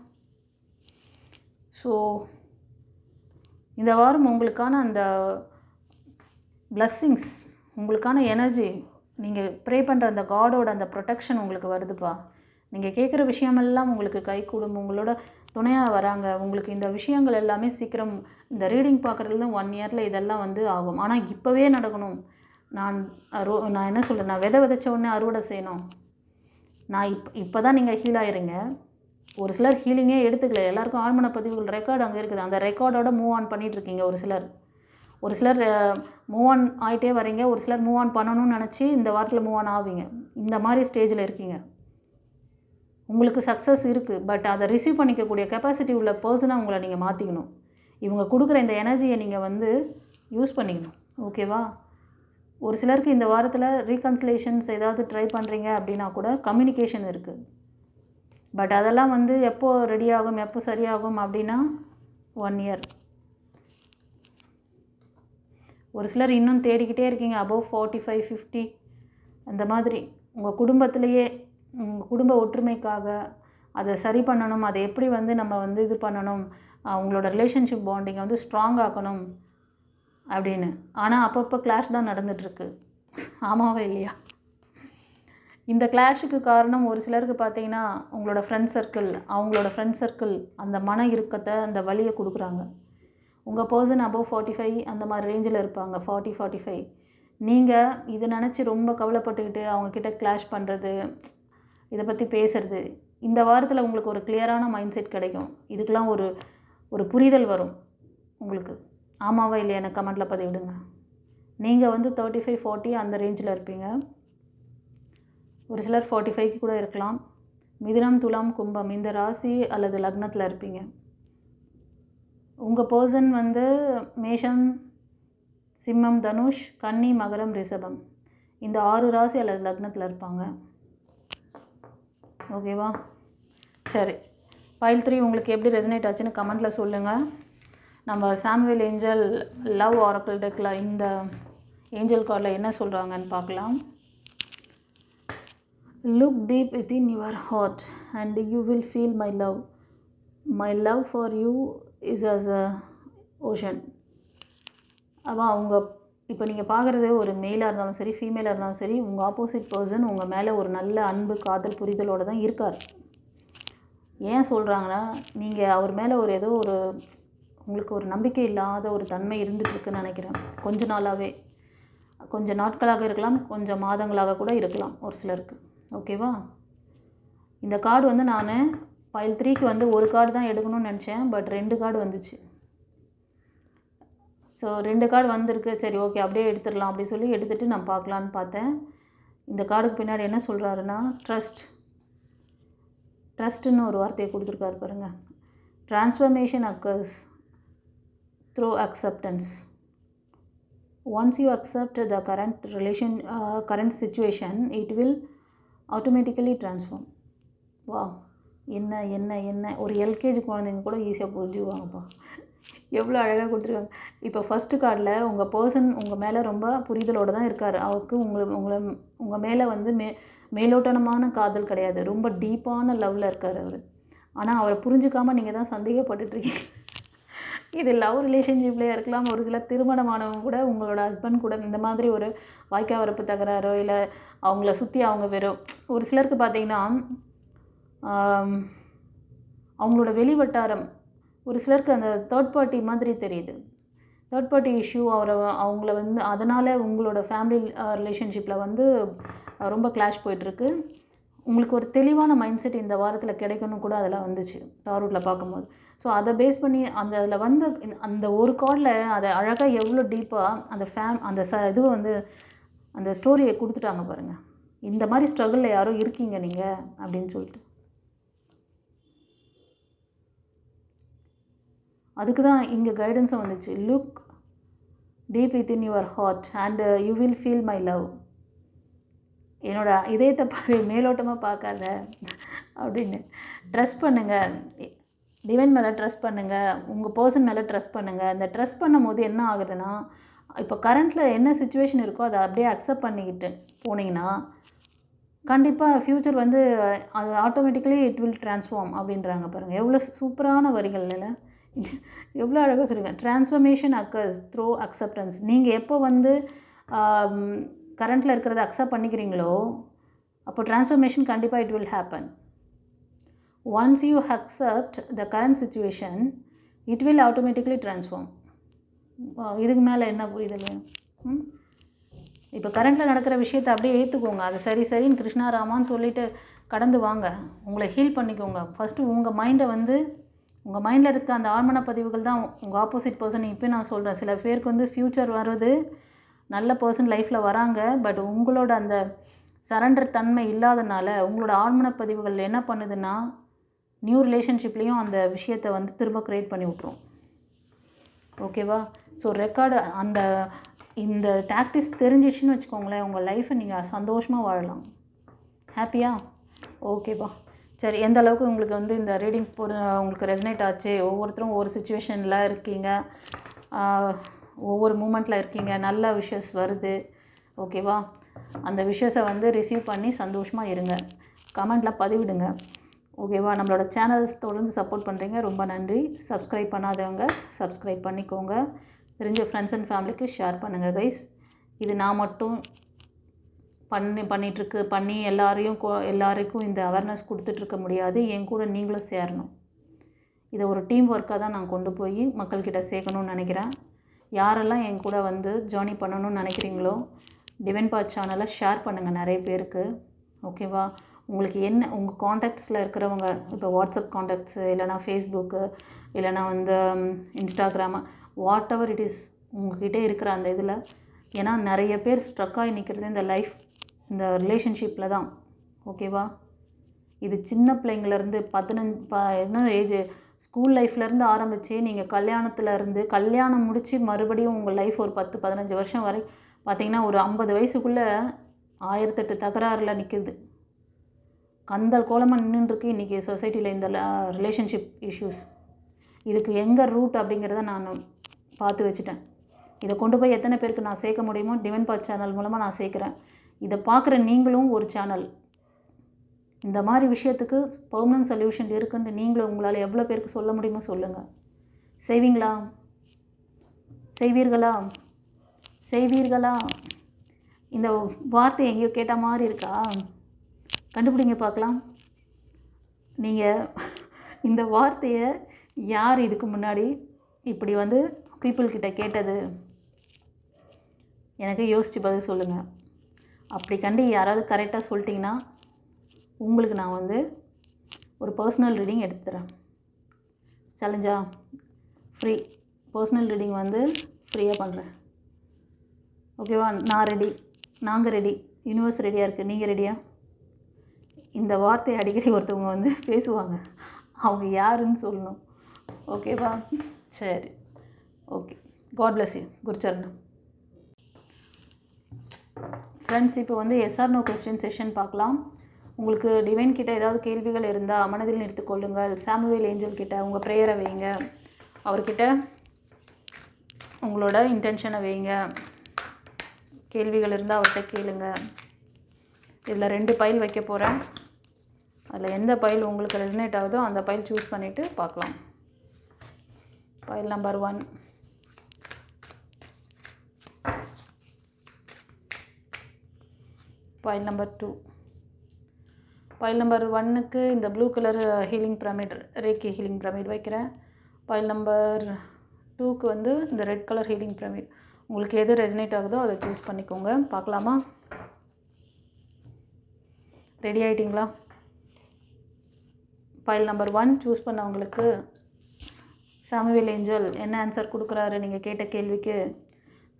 ஸோ இந்த வாரம் உங்களுக்கான அந்த பிளஸ்ஸிங்ஸ், உங்களுக்கான எனர்ஜி, நீங்கள் ப்ரே பண்ணுற அந்த காடோட அந்த ப்ரொடெக்ஷன் உங்களுக்கு வருதுப்பா. நீங்கள் கேட்குற விஷயமெல்லாம் உங்களுக்கு கை கூடும், உங்களோட துணையாக வராங்க. உங்களுக்கு இந்த விஷயங்கள் எல்லாமே சீக்கிரம் இந்த ரீடிங் பார்க்குறதுல 1 இயரில் இதெல்லாம் வந்து ஆகும். ஆனால் இப்போவே நடக்கணும். நான் என்ன சொல்கிறேன், நான் விதைச்ச உடனே அறுவடை செய்யணும். நான் இப்போ தான் நீங்கள் ஹீல் ஆகிடுங்க. ஒரு சிலர் ஹீலிங்கே எடுத்துக்கல. எல்லாருக்கும் ஆழ்மன பதிவுகள் ரெக்கார்டு அங்கே இருக்குது. அந்த ரெக்கார்டோட மூவ் ஆன் பண்ணிகிட்ருக்கீங்க. ஒரு சிலர் ஒரு சிலர் மூவ் ஆன் ஆகிட்டே வரீங்க, ஒரு சிலர் மூவ் ஆன் பண்ணணும்னு நினச்சி இந்த வாரத்தில் மூவ் ஆன் ஆவீங்க. இந்த மாதிரி ஸ்டேஜில் இருக்கீங்க. உங்களுக்கு சக்ஸஸ் இருக்குது, பட் அதை ரிசீவ் பண்ணிக்கக்கூடிய கெப்பாசிட்டி உள்ள பர்சனாக உங்களை நீங்கள் மாற்றிக்கணும். இவங்க கொடுக்குற இந்த எனர்ஜியை நீங்கள் வந்து யூஸ் பண்ணிக்கணும். ஓகேவா? ஒரு சிலருக்கு இந்த வாரத்தில் ரீகன்சிலேஷன்ஸ் ஏதாவது ட்ரை பண்ணுறீங்க அப்படின்னா கூட கம்யூனிகேஷன் இருக்குது. பட் அதெல்லாம் வந்து எப்போ ரெடி ஆகும், எப்போ சரியாகும் அப்படின்னா 1 இயர். ஒரு சிலர் இன்னும் தேடிக்கிட்டே இருக்கீங்க அபவ் 45, 50 அந்த மாதிரி. உங்கள் குடும்பத்திலேயே உங்கள் குடும்ப ஒற்றுமைக்காக அதை சரி பண்ணணும், அதை எப்படி வந்து நம்ம வந்து இது பண்ணணும், அவங்களோட ரிலேஷன்ஷிப் பாண்டிங்கை வந்து ஸ்ட்ராங் ஆக்கணும் அப்படின்னு. ஆனால் அப்பப்போ கிளாஷ் தான் நடந்துகிட்ருக்கு. ஆமாவா இல்லையா? இந்த கிளாஷுக்கு காரணம் ஒரு சிலருக்கு பார்த்தீங்கன்னா உங்களோட ஃப்ரெண்ட் சர்க்கிள், அவங்களோட ஃப்ரெண்ட் சர்க்கிள் அந்த மன இறுக்கத்தை, அந்த வலியை கொடுக்குறாங்க. உங்கள் பர்சன் அபவ் 45 அந்த மாதிரி ரேஞ்சில் இருப்பாங்க, 40, 45. நீங்கள் இதை நினச்சி ரொம்ப கவலைப்பட்டுக்கிட்டு அவங்கக்கிட்ட கிளாஷ் பண்ணுறது, இதை பற்றி பேசுகிறது. இந்த வாரத்தில் உங்களுக்கு ஒரு கிளியரான மைண்ட் செட் கிடைக்கும். இதுக்கெலாம் ஒரு புரிதல் வரும் உங்களுக்கு. ஆமாவா இல்லையா? எனக்கு கமெண்ட்டில் பதிவிடுங்க. நீங்கள் வந்து 35, 40 அந்த ரேஞ்சில் இருப்பீங்க. ஒரு சிலர் 45க்கு கூட இருக்கலாம். மிதுனம், துலாம், கும்பம் இந்த ராசி அல்லது லக்னத்தில் இருப்பீங்க. உங்கள் பர்சன் வந்து மேஷம், சிம்மம், தனுஷ், கன்னி, மகரம், ரிஷபம் இந்த 6 ராசி அல்லது லக்னத்தில் இருப்பாங்க. ஓகேவா? சரி, பைல் 3 உங்களுக்கு எப்படி ரெசனேட் ஆச்சுன்னு கமெண்ட்டில் சொல்லுங்கள். நம்ம சாமுவேல் ஏஞ்சல் லவ் ஆரக்கிள் டெக்கில் இந்த ஏஞ்சல் கார்டில் என்ன சொல்கிறாங்கன்னு பார்க்கலாம். Look deep within your heart and you will feel my love. My love for you is as a ocean. அவங்க இப்போ நீங்கள் பார்க்குறது ஒரு மெயிலாக இருந்தாலும் சரி, ஃபீமேலாக இருந்தாலும் சரி, உங்கள் ஆப்போசிட் பர்சன் உங்கள் மேலே ஒரு நல்ல அன்பு, காதல், புரிதலோடு தான் இருக்கார். ஏன் சொல்கிறாங்கன்னா, நீங்கள் அவர் மேலே ஏதோ உங்களுக்கு ஒரு நம்பிக்கை இல்லாத ஒரு தன்மை இருந்துகிட்ருக்குன்னு நினைக்கிறேன். கொஞ்ச நாளாகவே, கொஞ்சம் நாட்களாக இருக்கலாம், கொஞ்சம் மாதங்களாக கூட இருக்கலாம் ஒரு சிலருக்கு. ஓகேவா? இந்த கார்டு வந்து நான் பைல் 3க்கு வந்து ஒரு கார்டு தான் எடுக்கணும்னு நினச்சேன், பட் 2 கார்டு வந்துச்சு. ஸோ 2 கார்டு வந்திருக்கு. சரி, ஓகே, அப்படியே எடுத்துடலாம் அப்படி சொல்லி எடுத்துகிட்டு நான் பார்க்கலான்னு பார்த்தேன். இந்த கார்டுக்கு பின்னாடி என்ன சொல்கிறாருன்னா, ட்ரஸ்ட்டுன்னு ஒரு வார்த்தையை கொடுத்துருக்காரு பாருங்கள். Transformation occurs through acceptance. Once you accept the current situation, it will automatically transform. வா, என்ன ஒரு எல்கேஜி குழந்தைங்க கூட ஈஸியாக புரிஞ்சுக்குவாங்கப்பா. எவ்வளோ அழகாக கொடுத்துருக்காங்க. இப்போ ஃபஸ்ட்டு கார்டில் உங்கள் பர்சன் உங்கள் மேலே ரொம்ப புரிதலோடு தான் இருக்கார். அவருக்கு உங்கள் மேலே வந்து மேலோட்டமான காதல் கிடையாது, ரொம்ப டீப்பான லவ்வில் இருக்கார் அவர். ஆனால் அவரை புரிஞ்சுக்காமல் நீங்கள் தான் சந்தேகப்பட்டுட்ருக்கீங்க. இது லவ் ரிலேஷன்ஷிப்லேயே இருக்கலாம். ஒரு சிலர் திருமணமானவங்க கூட உங்களோட ஹஸ்பண்ட் கூட இந்த மாதிரி ஒரு வாய்க்கா வரப்பு தகராறோ, இல்லை அவங்கள சுற்றி அவங்க வெறும் ஒரு சிலருக்கு பார்த்திங்கன்னா அவங்களோட வெளிவட்டாரம் ஒரு சிலருக்கு அந்த தேர்ட் பார்ட்டி மாதிரி தெரியுது. தேர்ட் பார்ட்டி இஷ்யூ அவங்கள வந்து அதனால் உங்களோட ஃபேமிலி ரிலேஷன்ஷிப்பில் வந்து ரொம்ப கிளாஷ் போயிட்டுருக்கு. உங்களுக்கு ஒரு தெளிவான மைண்ட் செட் இந்த வாரத்தில் கிடைக்கணும் கூட அதில் வந்துச்சு டாரோட்டில் பார்க்கும்போது. ஸோ அதை பேஸ் பண்ணி அதில் வந்து அந்த ஒரு கார்டில் அதை அழகாக எவ்வளோ டீப்பாக அந்த இதுவை வந்து அந்த ஸ்டோரியை கொடுத்துட்டாங்க பாருங்கள். இந்த மாதிரி ஸ்ட்ரகிளில் யாரோ இருக்கீங்க நீங்கள் அப்படின்னு சொல்லிட்டு. அதுக்கு தான் இங்கே கைடன்ஸும் வந்துச்சு. Look deep within your heart and you will feel my love. என்னோட இதயத்தை பாரு, மேலோட்டமாக பார்க்காத அப்படின்னு. ட்ரஸ்ட் பண்ணுங்கள், டிவைன் மேலே ட்ரஸ்ட் பண்ணுங்கள், உங்கள் பர்சன் மேலே ட்ரஸ்ட் பண்ணுங்கள். இந்த ட்ரஸ்ட் பண்ணும் போது என்ன ஆகுதுன்னா, இப்போ கரண்ட்டில் என்ன சுச்சுவேஷன் இருக்கோ அதை அப்படியே அக்செப்ட் பண்ணிக்கிட்டு போனீங்கன்னா கண்டிப்பாக ஃப்யூச்சர் வந்து அது ஆட்டோமேட்டிக்கலி இட் வில் ட்ரான்ஸ்ஃபார்ம் அப்படின்றாங்க பாருங்கள். எவ்வளோ சூப்பரான வரிகள் இல்லை, எவ்வளோ அழகாக சொல்லுங்கள். Transformation occurs through acceptance. நீங்கள் எப்போ வந்து கரண்ட்டில் இருக்கிறத அக்செப்ட் பண்ணிக்கிறீங்களோ அப்போ ட்ரான்ஸ்ஃபர்மேஷன் கண்டிப்பாக it will happen. Once you accept the current situation it will automatically transform. இதுக்கு மேலே என்ன புரிதல் வேணும்? இப்போ கரண்ட்டில் நடக்கிற விஷயத்தை அப்படியே ஏற்றுக்கோங்க. அது சரின்னு கிருஷ்ணா ராமான்னு சொல்லிவிட்டு கடந்து வாங்க. உங்களை ஹீல் பண்ணிக்கோங்க. ஃபஸ்ட்டு உங்கள் மைண்டை வந்து உங்கள் மைண்டில் இருக்க அந்த ஆழ்மன பதிவுகள் தான் உங்கள் ஆப்போசிட் பர்சன். இப்போ நான் சொல்கிறேன், சில பேருக்கு வந்து ஃப்யூச்சர் வருது, நல்ல பர்சன் லைஃப்பில் வராங்க. பட் உங்களோட அந்த சரண்டர் தன்மை இல்லாதனால உங்களோட ஆழ்மன பதிவுகள் என்ன பண்ணுதுன்னா நியூ ரிலேஷன்ஷிப்லேயும் அந்த விஷயத்தை வந்து திரும்ப க்ரியேட் பண்ணி விட்ரும். ஓகேவா? ஸோ ரெக்கார்டு அந்த இந்த டாக்டிக்ஸ் தெரிஞ்சிச்சுன்னு வச்சுக்கோங்களேன், உங்கள் லைஃப்பை நீங்கள் சந்தோஷமாக வாழலாம். ஹாப்பியா? ஓகேப்பா. சரி, எந்த அளவுக்கு உங்களுக்கு வந்து இந்த ரீடிங் உங்களுக்கு ரெசனேட் ஆச்சு? ஒவ்வொருத்தரும் ஒவ்வொரு சுச்சுவேஷனில் இருக்கீங்க, ஒவ்வொரு மூமெண்ட்டில் இருக்கீங்க, நல்ல விஷஸ் வருது. ஓகேவா? அந்த விஷஸை வந்து ரிசீவ் பண்ணி சந்தோஷமாக இருங்க. கமெண்ட்டில் பதிவிடுங்க. ஓகேவா? நம்மளோட சேனல்ஸ் தொடர்ந்து சப்போர்ட் பண்ணுறீங்க, ரொம்ப நன்றி. சப்ஸ்கிரைப் பண்ணாதவங்க சப்ஸ்கிரைப் பண்ணிக்கோங்க. தெரிஞ்ச ஃப்ரெண்ட்ஸ் அண்ட் ஃபேமிலிக்கு ஷேர் பண்ணுங்கள் கைஸ். இது நான் மட்டும் பண்ணி எல்லாருக்கும் இந்த அவேர்னஸ் கொடுத்துட்ருக்க முடியாது. என் கூட நீங்களும் சேரணும். இதை ஒரு டீம் ஒர்க்காக தான் நான் கொண்டு போய் மக்கள்கிட்ட சேர்க்கணும்னு நினைக்கிறேன். யாரெல்லாம் என் கூட வந்து ஜார்னி பண்ணணும்னு நினைக்கிறீங்களோ டிவைன் பாத் சேனலை ஷேர் பண்ணுங்கள் நிறைய பேருக்கு. ஓகேவா? உங்களுக்கு என்ன உங்கள் காண்டாக்ட்ஸில் இருக்கிறவங்க, இப்போ வாட்ஸ்அப் காண்டாக்ட்ஸு, இல்லைனா ஃபேஸ்புக்கு, இல்லைனா வந்து Instagram, what ever it is, உங்கள்கிட்ட இருக்கிற அந்த இதில். ஏன்னா நிறைய பேர் ஸ்ட்ரக்காகி நிற்கிறது இந்த ரிலேஷன்ஷிப்பில் தான். ஓகேவா? இது சின்ன பிள்ளைங்கள்லேருந்து என்ன ஏஜ், ஸ்கூல் லைஃப்லேருந்து ஆரம்பித்து நீங்கள் கல்யாணம் முடித்து மறுபடியும் உங்கள் லைஃப் ஒரு 10-15 வருஷம் வரை பார்த்திங்கன்னா ஒரு 50 வயசுக்குள்ளே 1008 தகராறில் நிற்கிது. கந்தல் கோலமாக நின்றுருக்கு இன்றைக்கி சொசைட்டியில் இந்த ரிலேஷன்ஷிப் இஷ்யூஸ். இதுக்கு எங்கே ரூட் அப்படிங்கிறத நான் பார்த்து வச்சுட்டேன். இதை கொண்டு போய் எத்தனை பேருக்கு நான் சேர்க்க முடியுமோ டிவைன் பாத் சேனல் மூலமாக நான் சேர்க்குறேன். இதை பார்க்குற நீங்களும் ஒரு சேனல். இந்த மாதிரி விஷயத்துக்கு பெர்மனன்ட் சொல்யூஷன் இருக்குன்னு நீங்களும் உங்களால் எவ்வளோ பேருக்கு சொல்ல முடியுமோ சொல்லுங்கள். செய்வீர்களா? இந்த வார்த்தை எங்கேயோ கேட்ட மாதிரி இருக்கா? கண்டுபிடிங்க பார்க்கலாம். நீங்கள் இந்த வார்த்தையை யார் இதுக்கு முன்னாடி இப்படி வந்து பீப்புள்கிட்ட கேட்டது? எனக்கு யோசித்து பதில் சொல்லுங்கள். அப்படி கண்டு யாராவது கரெக்டாக சொல்லிட்டிங்கன்னா உங்களுக்கு நான் வந்து ஒரு பர்சனல் ரீடிங் எடுத்துக்கிறேன். சேலஞ்சா? ஃப்ரீ பர்சனல் ரீடிங் வந்து ஃப்ரீயாக பண்ணுறேன். ஓகேவா? நான் ரெடி, நாங்கள் ரெடி, யூனிவர்ஸ் ரெடியாக இருக்குது. நீங்கள் ரெடியா? இந்த வார்த்தையை அடிக்கடி ஒருத்தவங்க வந்து பேசுவாங்க, அவங்க யாருன்னு சொல்லணும். ஓகேவா? சரி, ஓகே. God bless you. குருச்சரணம். ஃப்ரெண்ட்ஸ், இப்போ வந்து எஸ்ஆர் நோ கொஸ்டின் செஷன் பார்க்கலாம். உங்களுக்கு டிவைன் கிட்ட ஏதாவது கேள்விகள் இருந்தால் மனதில் நிறுத்திக் கொள்ளுங்கள். சாமுவேல் ஏஞ்சல் கிட்ட உங்கள் ப்ரேயரை வைங்க, அவர்கிட்ட உங்களோட இன்டென்ஷனை வைங்க. கேள்விகள் இருந்தால் அவர்கிட்ட கேளுங்க. இதில் 2 பைல் வைக்க போகிறேன். அதில் எந்த பைல் உங்களுக்கு ரெசனேட் ஆகுதோ அந்த பைல் சூஸ் பண்ணிவிட்டு பார்க்கலாம். File number 1, file number 2. File number 1க்கு இந்த blue colour healing pyramid, reiki healing pyramid வைக்கிறேன். பைல் நம்பர் 2க்கு வந்து இந்த ரெட் கலர் ஹீலிங் பிரமிட். உங்களுக்கு எது ரெசனேட் ஆகுதோ அதை சூஸ் பண்ணிக்கோங்க. பார்க்கலாமா? ரெடி ஆகிட்டிங்களா? பைல் நம்பர் 1 சூஸ் பண்ணவங்களுக்கு சாமுவேல் ஏஞ்சல் என்ன ஆன்சர் கொடுக்குறாரு நீங்கள் கேட்ட கேள்விக்கு?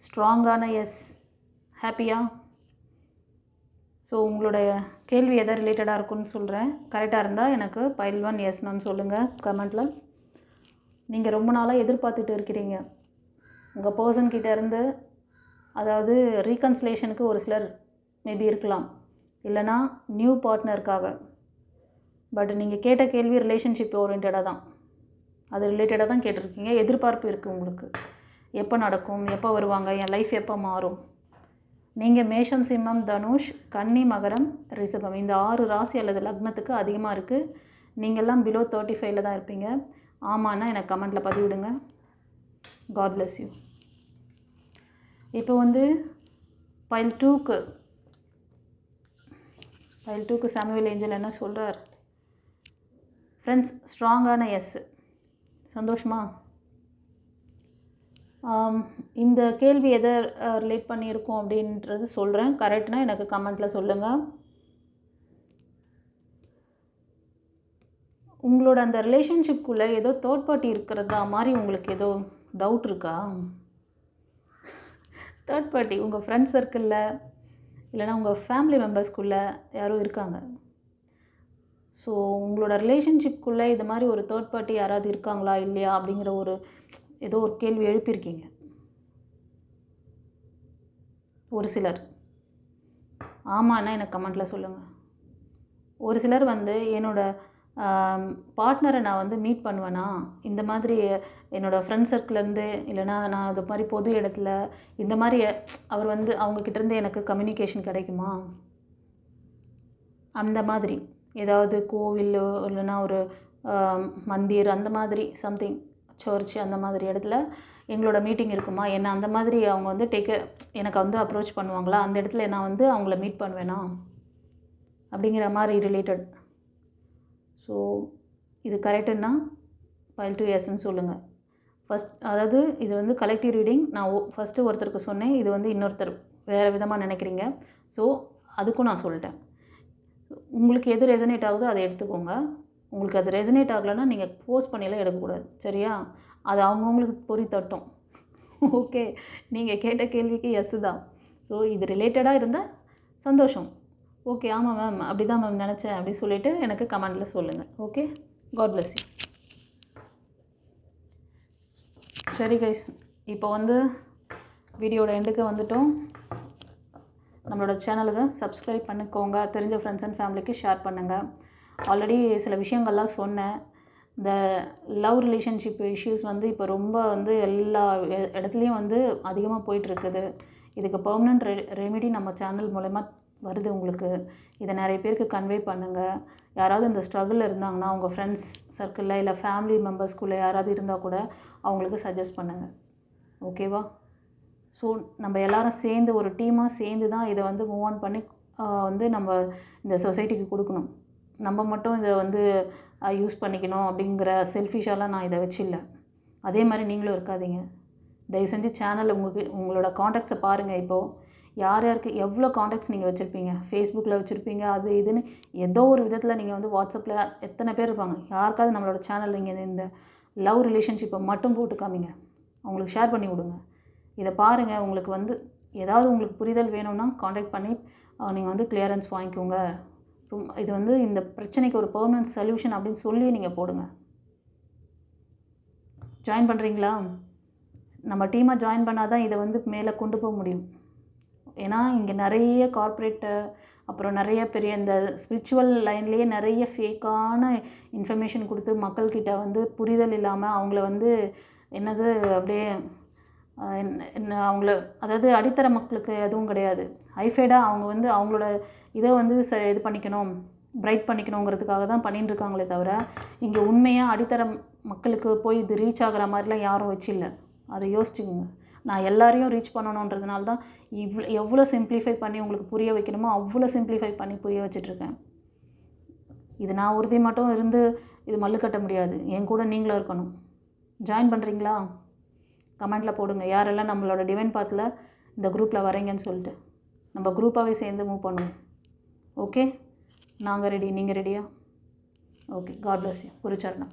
ஸ்ட்ராங்கான எஸ். ஹாப்பியா? ஸோ உங்களுடைய கேள்வி எதை ரிலேட்டடாக இருக்குன்னு சொல்கிறேன். கரெக்டாக இருந்தால் எனக்கு பைல் 1 எஸ் மேம் சொல்லுங்கள் கமெண்ட்டில். நீங்கள் ரொம்ப நாளாக எதிர்பார்த்துட்டு இருக்கிறீங்க உங்கள் பர்சன்கிட்ட இருந்து, அதாவது ரீகன்சிலேஷனுக்கு ஒரு சிலர் மேபி இருக்கலாம், இல்லைனா நியூ பார்ட்னருக்காக. பட் நீங்கள் கேட்ட கேள்வி ரிலேஷன்ஷிப் ஓரியன்டாக தான், அது ரிலேட்டடாக தான் கேட்டிருக்கீங்க. எதிர்பார்ப்பு இருக்குது உங்களுக்கு. எப்போ நடக்கும், எப்போ வருவாங்க, என் லைஃப் எப்போ மாறும். நீங்கள் மேஷம், சிம்மம், தனுஷ், கன்னி, மகரம், ரிஷபம், இந்த 6 ராசி அல்லது லக்னத்துக்கு அதிகமாக இருக்குது. நீங்கள்லாம் பிலோ 35 தான் இருப்பீங்க. ஆமான்னா எனக்கு கமெண்ட்டில் பதிவிடுங்க. God bless you. இப்போ வந்து பைல் 2க்கு சாமுவேல் ஏஞ்சல் என்ன சொல்கிறார்? ஃப்ரெண்ட்ஸ், ஸ்ட்ராங்கான எஸ். சந்தோஷமா? இந்த கேள்வி எதை ரிலேட் பண்ணியிருக்கோம் அப்படின்றது சொல்கிறேன். கரெக்ட்னா எனக்கு கமெண்ட்டில் சொல்லுங்கள். உங்களோட அந்த ரிலேஷன்ஷிப்குள்ளே ஏதோ தேர்ட் பார்ட்டி இருக்கிறதா மாதிரி உங்களுக்கு ஏதோ டவுட் இருக்கா? தேர்ட் பார்ட்டி உங்கள் ஃப்ரெண்ட்ஸ் சர்க்கிளில் இல்லைனா உங்கள் ஃபேமிலி மெம்பர்ஸ்குள்ளே யாரோ இருக்காங்க. ஸோ உங்களோட ரிலேஷன்ஷிப்குள்ளே இது மாதிரி ஒரு தேர்ட் பார்ட்டி யாராவது இருக்காங்களா இல்லையா அப்படிங்கிற ஏதோ ஒரு கேள்வி எழுப்பியிருக்கீங்க. ஒரு சிலர் ஆமான்னா எனக்கு கமெண்ட்டில் சொல்லுங்கள். ஒரு சிலர் என்னோடய பார்ட்னரை நான் மீட் பண்ணுவேனா, இந்த மாதிரி என்னோடய ஃப்ரெண்ட் சர்க்கிள்லேருந்து இல்லைனா நான் அது மாதிரி பொது இடத்துல இந்த மாதிரி அவர் அவங்கக்கிட்டேருந்து எனக்கு கம்யூனிகேஷன் கிடைக்குமா, அந்த மாதிரி ஏதாவது கோவிலோ இல்லைனா ஒரு மந்திர் அந்த மாதிரி சம்திங் சர்ச் அந்த மாதிரி இடத்துல எங்களோட மீட்டிங் இருக்குமா, என்ன அந்த மாதிரி அவங்க எனக்கு அப்ரோச் பண்ணுவாங்களா, அந்த இடத்துல நான் அவங்கள மீட் பண்ணுவேனா அப்படிங்கிற மாதிரி ரிலேட்டட். ஸோ இது கரெக்டுன்னா பைல் டு எஸ்ன்னு சொல்லுங்கள். ஃபஸ்ட் அதாவது இது கலெக்டிவ் ரீடிங். நான் ஃபஸ்ட்டு ஒருத்தருக்கு சொன்னேன், இது இன்னொருத்தர் வேறு விதமாக நினைக்கிறீங்க. ஸோ அதுக்கும் நான் சொல்லிட்டேன். உங்களுக்கு எது ரெசனேட் ஆகுதோ அதை எடுத்துக்கோங்க. உங்களுக்கு அது ரெசனேட் ஆகலைன்னா நீங்கள் போஸ்ட் பண்ணியெல்லாம் எடுக்கக்கூடாது, சரியா? அது அவங்கவுங்களுக்கு பொறி தட்டும். ஓகே, நீங்கள் கேட்ட கேள்விக்கு எஸ் தான். ஸோ இது ரிலேட்டடாக இருந்தால் சந்தோஷம். ஓகே, ஆமாம் மேம் அப்படி தான் மேம் நினச்சேன் அப்படின்னு சொல்லிவிட்டு எனக்கு கமெண்டில் சொல்லுங்கள். Okay, God bless you. சரி கைஸ், இப்போ வீடியோட எண்டுக்கு வந்துட்டோம். நம்மளோட சேனலுக்கு சப்ஸ்கிரைப் பண்ணிக்கோங்க. தெரிஞ்ச ஃப்ரெண்ட்ஸ் அண்ட் ஃபேமிலிக்கு ஷேர் பண்ணுங்கள். ஆல்ரெடி சில விஷயங்கள்லாம் சொன்னேன். இந்த லவ் ரிலேஷன்ஷிப் இஷ்யூஸ் இப்போ ரொம்ப எல்லா இடத்துலையும் அதிகமாக போயிட்டுருக்குது. இதுக்கு பெர்மனண்ட் ரெமெடி நம்ம சேனல் மூலமா வருது உங்களுக்கு. இதை நிறைய பேருக்கு கன்வே பண்ணுங்கள். யாராவது இந்த ஸ்ட்ரகிளில் இருந்தாங்கன்னா உங்கள் ஃப்ரெண்ட்ஸ் சர்க்கிளில் இல்லை ஃபேமிலி மெம்பர்ஸ்குள்ளே யாராவது இருந்தால் கூட அவங்களுக்கு சஜஸ்ட் பண்ணுங்கள். ஓகேவா? ஸோ நம்ம எல்லோரும் சேர்ந்து ஒரு டீமாக சேர்ந்து தான் இதை மூவ் ஆன் பண்ணி நம்ம இந்த சொசைட்டிக்கு கொடுக்கணும். நம்ம மட்டும் இதை யூஸ் பண்ணிக்கணும் அப்படிங்கிற செல்ஃபிஷாலாம் நான் இதை வச்சில்லை. அதே மாதிரி நீங்களும் இருக்காதீங்க. தயவு செஞ்சு சேனல் உங்களோட காண்டாக்ட்ஸை பாருங்கள். இப்போது யார் யாருக்கு எவ்வளோ காண்டாக்ட்ஸ் நீங்கள் வச்சுருப்பீங்க, ஃபேஸ்புக்கில் வச்சுருப்பீங்க, அது இதுன்னு ஏதோ ஒரு விதத்தில் நீங்கள் வாட்ஸ்அப்பில் எத்தனை பேர் இருப்பாங்க. யாருக்காவது நம்மளோட சேனல் நீங்கள் இந்த லவ் ரிலேஷன்ஷிப்பை மட்டும் போட்டு காமிங்க, அவங்களுக்கு ஷேர் பண்ணி விடுங்க. இதை பாருங்கள். உங்களுக்கு ஏதாவது உங்களுக்கு புரிதல் வேணும்னா காண்டாக்ட் பண்ணி நீங்கள் கிளியரன்ஸ் வாங்கிக்கோங்க. இது இந்த பிரச்சனைக்கு ஒரு பெர்மனன்ட் சொல்யூஷன் அப்படின்னு சொல்லி நீங்கள் போடுங்க. ஜாயின் பண்ணுறீங்களா? நம்ம டீமாக ஜாயின் பண்ணால் தான் இதை மேலே கொண்டு போக முடியும். ஏன்னா இங்கே நிறைய கார்ப்பரேட்டு அப்புறம் நிறைய பெரிய இந்த ஸ்பிரிச்சுவல் லைன்லேயே நிறைய ஃபேக்கான இன்ஃபர்மேஷன் கொடுத்து மக்கள்கிட்ட புரிதல் இல்லாமல் அவங்கள என்னது அப்படியே அவங்கள அதாவது அடித்தர மக்களுக்கு எதுவும் கிடையாது. ஹைஃபைடாக அவங்க அவங்களோட இதை இது பண்ணிக்கணும், பிரைட் பண்ணிக்கணுங்கிறதுக்காக தான் பண்ணிட்டுருக்காங்களே தவிர இங்கே உண்மையாக அடித்தர மக்களுக்கு போய் இது ரீச் ஆகிற மாதிரிலாம் யாரும் வச்சில்லை. அதை யோசிச்சுக்கோங்க. நான் எல்லாரையும் ரீச் பண்ணணுன்றதுனால தான் எவ்வளோ சிம்ப்ளிஃபை பண்ணி உங்களுக்கு புரிய வைக்கணுமோ அவ்வளோ சிம்ப்ளிஃபை பண்ணி புரிய வச்சிட்ருக்கேன். இது நான் உறுதி மட்டும் இருந்து இது மல்லு கட்ட முடியாது. என் கூட நீங்களும் இருக்கணும். ஜாயின் பண்ணுறீங்களா? கமெண்ட்டில் போடுங்க. யாரெல்லாம் நம்மளோட டிவைன் பாத்தில் இந்த குரூப்பில் வரீங்கன்னு சொல்லிட்டு நம்ம குரூப்பாகவே சேர்ந்து மூவ் பண்ணுவோம். ஓகே, நாங்கள் ரெடி, நீங்கள் ரெடியா? Okay, God bless you. குருச்சரணம்.